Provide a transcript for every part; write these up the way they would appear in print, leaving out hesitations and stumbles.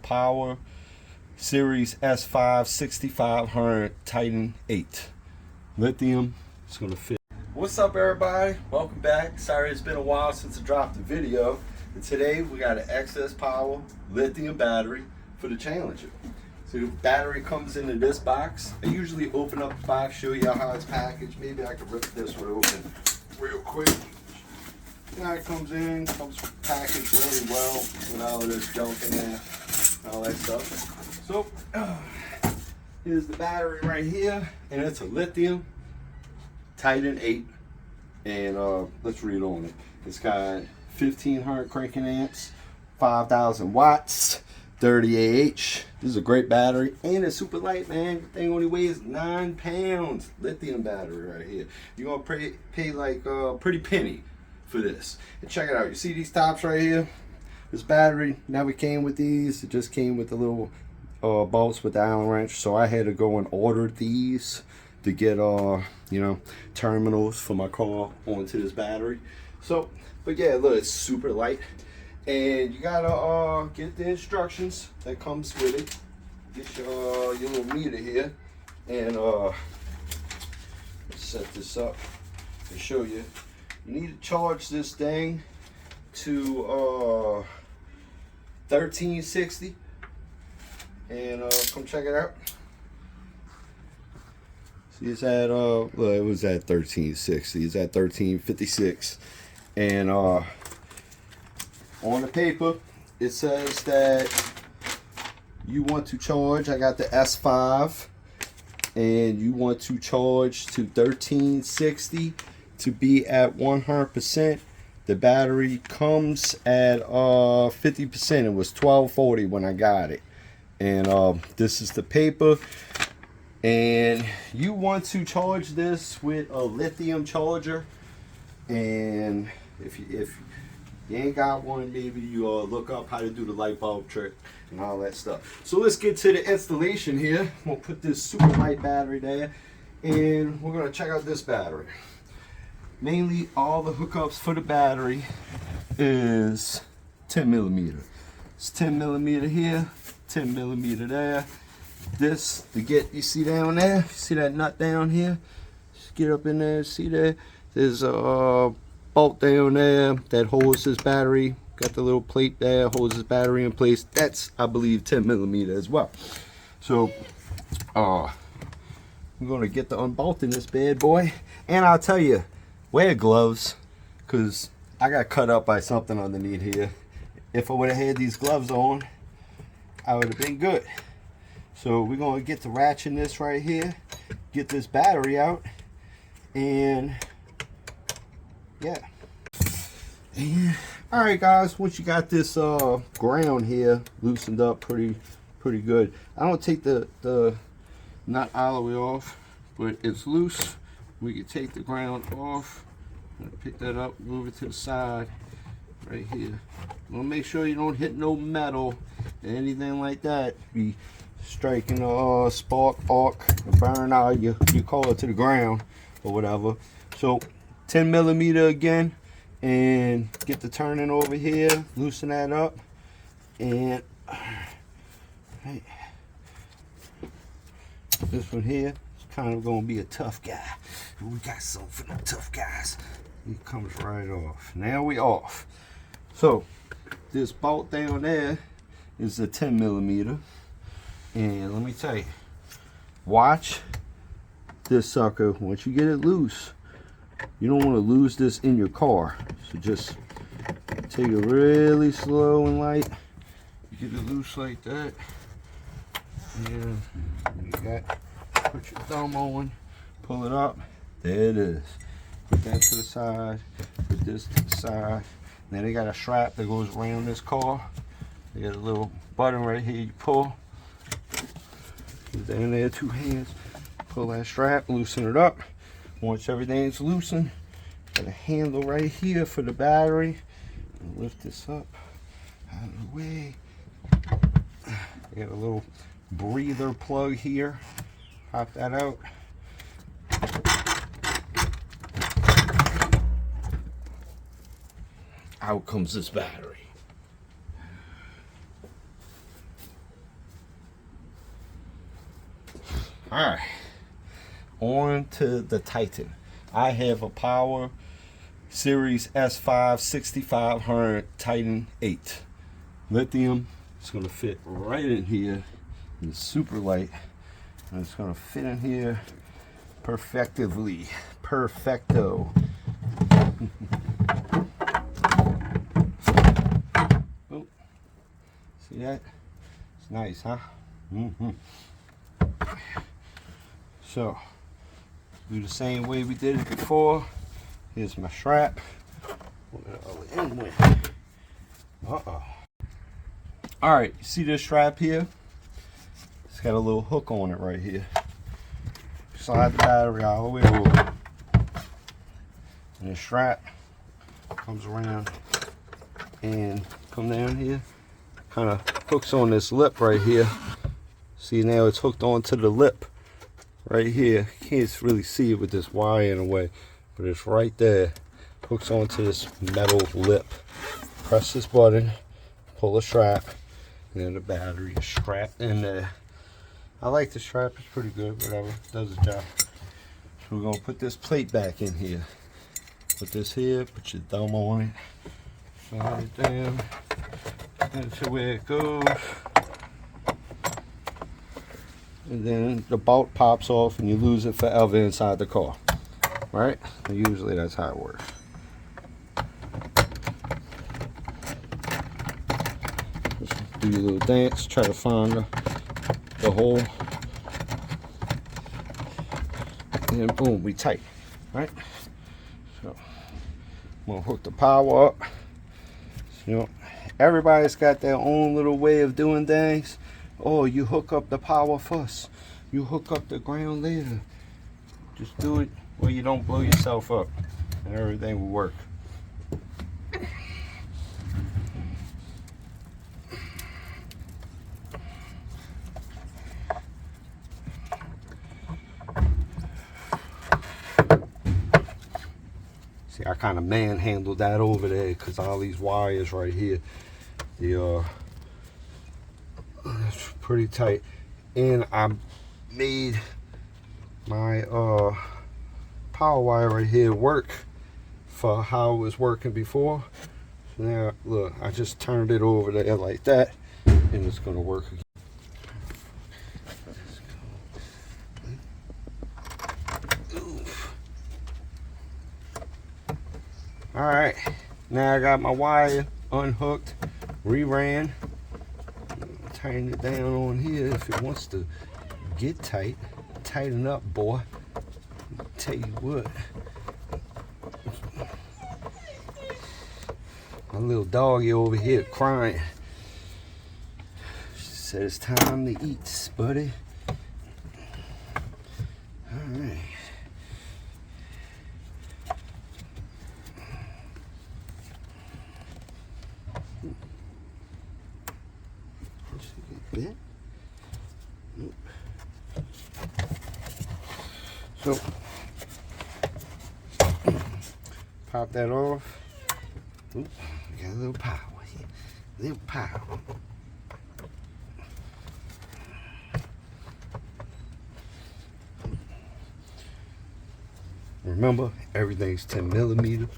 Power Series S5 6500 Titan 8 lithium. It's gonna fit. What's up, everybody? Welcome back. Sorry it's been a while since I dropped a video. And today we got an excess power lithium battery for the Challenger. So the battery comes into this box. I usually open up the box, show you how it's packaged. Maybe I can rip this one open real quick. Yeah, it comes packaged really well with all of this junk in there, all that stuff. So here's the battery right here, and it's a lithium Titan 8, and let's read on it. It's got 1500 cranking amps, 5000 watts, 30 Ah. This is a great battery, and it's super light, man. The thing only weighs 9 pounds. Lithium battery right here. You're gonna pay like a pretty penny for this. And check it out. You see these tops right here? This battery never came with these. It just came with the little bolts with the Allen wrench. So I had to go and order these to get you know, terminals for my car onto this battery. So, but yeah, look, it's super light. And you gotta get the instructions that comes with it. Get your little meter here, and let's set this up and show you. You need to charge this thing to 1360, and come check it out. See, it's at well, it was at 1360. It's at 1356, and on the paper it says that you want to charge. I got the S5, and you want to charge to 1360 to be at 100%. The battery comes at 50%. It was 1240 when I got it, and this is the paper. And you want to charge this with a lithium charger, and if you ain't got one, maybe you look up how to do the light bulb trick and all that stuff. So let's get to the installation here. We'll put this super light battery there, and we're gonna check out this battery. Mainly all the hookups for the battery is 10 millimeter. It's 10 millimeter here, 10 millimeter there. This to get, you see down there, see that nut down here? Just get up in there, see there? There's a bolt down there that holds this battery. Got the little plate there, holds this battery in place. That's, I believe, 10 millimeter as well. So I'm gonna get to unbolting this bad boy, and I'll tell you, wear gloves, because I got cut up by something underneath here. If I would have had these gloves on, I would have been good. So we're going to get to ratcheting this right here, get this battery out, and yeah. And all right, guys, once you got this ground here loosened up pretty good, I don't take the nut all the way off, but it's loose. We can take the ground off, pick that up, move it to the side right here. We'll make sure you don't hit no metal or anything like that. Be striking a spark, arc, or burn out, you call it, to the ground or whatever. So 10 millimeter again, and get the turning over here, loosen that up, and right, this one here is kind of gonna be a tough guy. We got something for the tough guys. It comes right off. Now we off. So this bolt down there is a 10 millimeter. And let me tell you, watch this sucker. Once you get it loose, you don't want to lose this in your car. So just take it really slow and light. You get it loose like that. And you got, put your thumb on, pull it up. There it is. Put that to the side, put this to the side. Then they got a strap that goes around this car. They got a little button right here you pull. Down there, 2 hands, pull that strap, loosen it up. Once everything's loosened, got a handle right here for the battery. Lift this up out of the way. Got a little breather plug here. Pop that out. Out comes this battery. All right, on to the Titan. I have a Power Series S5 6500 Titan 8 lithium. It's gonna fit right in here. It's super light, and it's gonna fit in here perfectively. Perfecto. Oh, see that? It's nice, huh? So, do the same way we did it before. Here's my strap. Uh-oh. Alright, you see this strap here? It's got a little hook on it right here. Slide the battery all the way over. And the strap comes around and come down here. Kind of hooks on this lip right here. See, now it's hooked onto the lip right here. You can't really see it with this wire in the way, but it's right there. Hooks onto this metal lip. Press this button, pull the strap, and then the battery is strapped in there. I like the strap, it's pretty good, whatever, does the job. So we're gonna put this plate back in here. Put this here, put your thumb on it, slide it down, into where it goes. And then the bolt pops off and you lose it forever inside the car. Right? Usually that's how it works. Just do your little dance, try to find the hole. And then boom, we tight. Right? So I'm gonna hook the power up. So, you know, everybody's got their own little way of doing things. Oh, you hook up the power first. You hook up the ground later. Just do it where you don't blow yourself up, and everything will work. See, I kind of manhandled that over there because all these wires right here, it's pretty tight, and I made my power wire right here work for how it was working before. So now look, I just turned it over there like that, and it's gonna work again. All right, now I got my wire unhooked, reran. Tighten it down on here if it wants to get tight. Tighten up, boy. Tell you what. My little doggy over here crying. She said it's time to eat, buddy. All right. Bit. So pop that off. Oop, got a little power here. Little power. Remember, everything's 10 millimeters.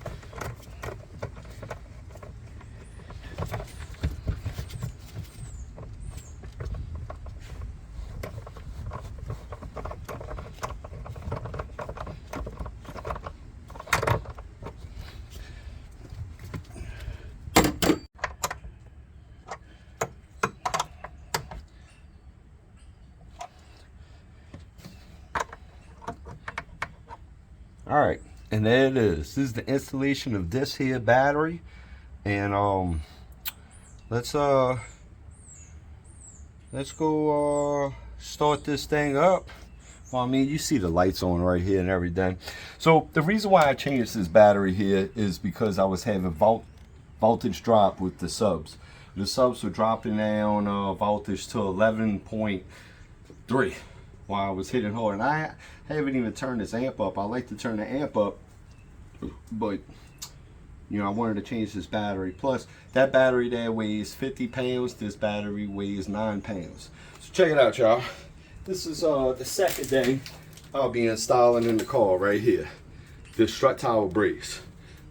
All right, and there it is. This is the installation of this here battery, and let's go start this thing up. Well, I mean, you see the lights on right here and everything. So the reason why I changed this battery here is because I was having voltage drop with the subs. The subs were dropping down voltage to 11.3 while I was hitting hard, and I haven't even turned this amp up. I like to turn the amp up, but you know, I wanted to change this battery. Plus, that battery there weighs 50 pounds. This battery weighs 9 pounds. So check it out, y'all. This is the second day I'll be installing in the car right here. The strut tower brace.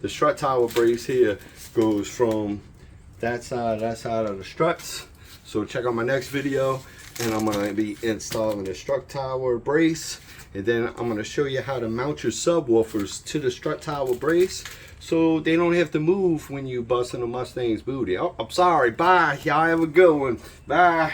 The strut tower brace here goes from that side of the struts. So check out my next video, and I'm gonna be installing the strut tower brace, and then I'm gonna show you how to mount your subwoofers to the strut tower brace so they don't have to move when you busting a Mustang's booty. Oh, I'm sorry. Bye. Y'all have a good one. Bye.